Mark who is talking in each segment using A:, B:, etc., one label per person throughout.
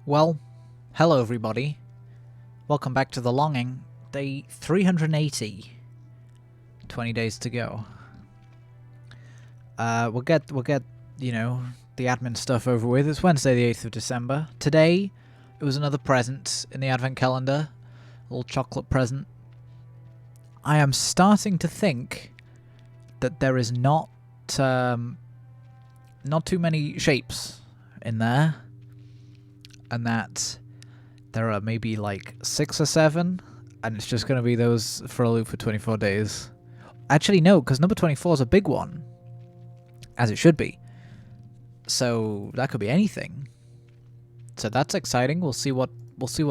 A: Well, hello everybody. Welcome back to The Longing, day 380. 20 days to go. We'll get the admin stuff over with. It's Wednesday the 8th of December. Today, it was another present in the advent calendar. A little chocolate present. I am starting to think that there is not too many shapes in there. And that there are maybe like 6 or 7, and it's just going to be those for a loop for 24 days. Actually, no, because number 24 is a big one, as it should be. So that could be anything. So that's exciting. We'll see what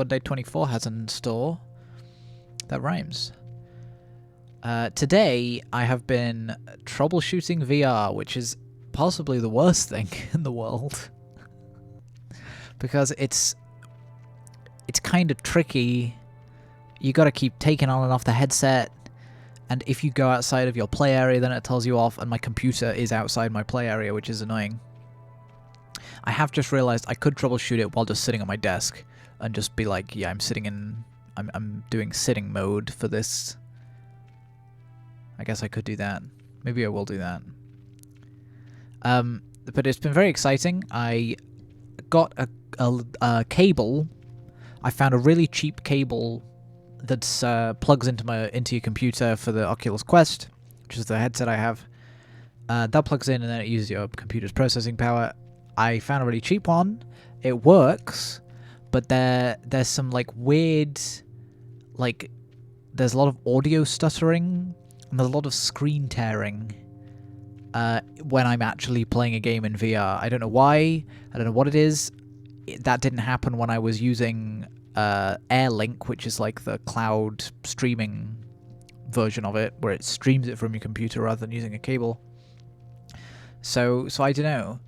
A: day 24 has in store. That rhymes. Today I have been troubleshooting VR, which is possibly the worst thing in the world. Because it's kind of tricky. You got to keep taking on and off the headset, and if you go outside of your play area, then it tells you off, and my computer is outside my play area, which is annoying. I have just realized I could troubleshoot it while just sitting on my desk, and just be like, yeah, I'm doing sitting mode for this. I guess I could do that. Maybe I will do that. But it's been very exciting. I got a cable. I found a really cheap cable that plugs into your computer for the Oculus Quest, which is the headset I have. That plugs in and then it uses your computer's processing power. I found a really cheap one. It works, but there's some like weird, like there's a lot of audio stuttering and there's a lot of screen tearing when I'm actually playing a game in VR. I don't know why. I don't know what it is. That didn't happen when I was using AirLink, which is like the cloud streaming version of it, where it streams it from your computer rather than using a cable. So I don't know.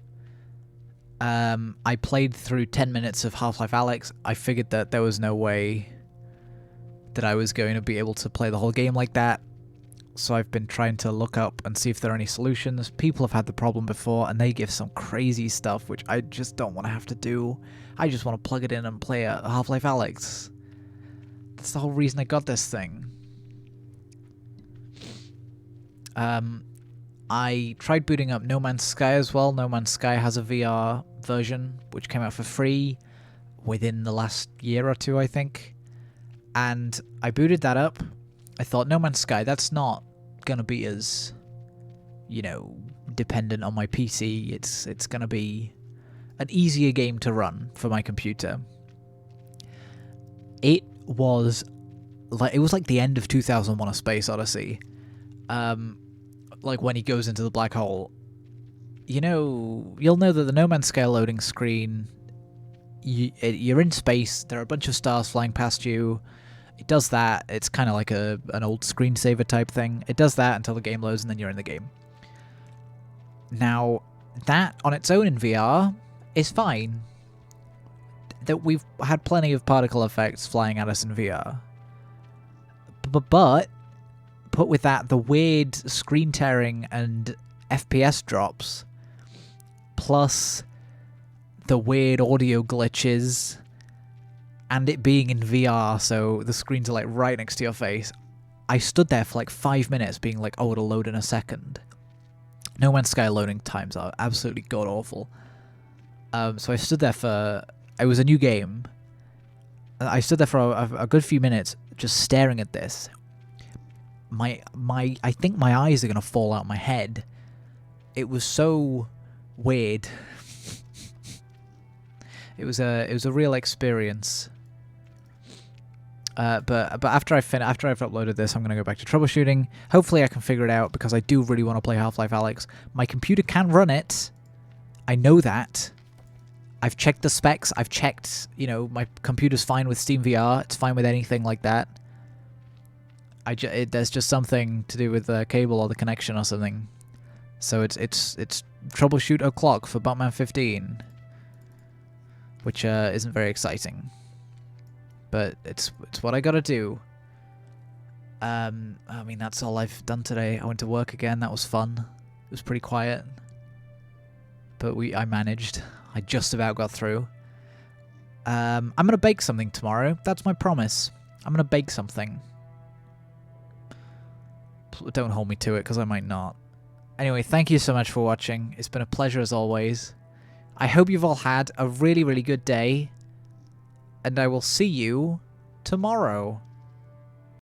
A: I played through 10 minutes of Half-Life Alyx. I figured that there was no way that I was going to be able to play the whole game like that. So I've been trying to look up and see if there are any solutions. People have had the problem before, and they give some crazy stuff, which I just don't want to have to do. I just want to plug it in and play a Half-Life Alyx. That's the whole reason I got this thing. I tried booting up No Man's Sky as well. No Man's Sky has a VR version, which came out for free within the last year or two, I think. And I booted that up. I thought, No Man's Sky, that's not going to be as, dependent on my PC. It's going to be an easier game to run for my computer. It was like the end of 2001: A Space Odyssey. Like when he goes into the black hole. You'll know that the No Man's Sky loading screen, you're in space, there are a bunch of stars flying past you. It does that. It's kind of like an old screensaver type thing. It does that until the game loads and then you're in the game. Now, that on its own in VR is fine. That we've had plenty of particle effects flying at us in VR. But put with that the weird screen tearing and FPS drops, plus the weird audio glitches, and it being in VR, so the screens are like right next to your face. I stood there for like 5 minutes being like, oh, it'll load in a second. No Man's Sky loading times are absolutely god-awful. So I stood there for... It was a new game. I stood there for a good few minutes just staring at this. I think my eyes are going to fall out my head. It was so weird. It was a real experience. But after I've uploaded this, I'm gonna go back to troubleshooting. Hopefully, I can figure it out because I do really want to play Half-Life Alyx. My computer can run it. I know that. I've checked the specs. I've checked. My computer's fine with Steam VR. It's fine with anything like that. There's just something to do with the cable or the connection or something. So it's troubleshoot o'clock for Batman 15, which isn't very exciting. But it's what I gotta do. I mean, that's all I've done today. I went to work again. That was fun. It was pretty quiet. But I managed. I just about got through. I'm going to bake something tomorrow. That's my promise. I'm going to bake something. Don't hold me to it, because I might not. Anyway, thank you so much for watching. It's been a pleasure as always. I hope you've all had a really, really good day. And I will see you tomorrow.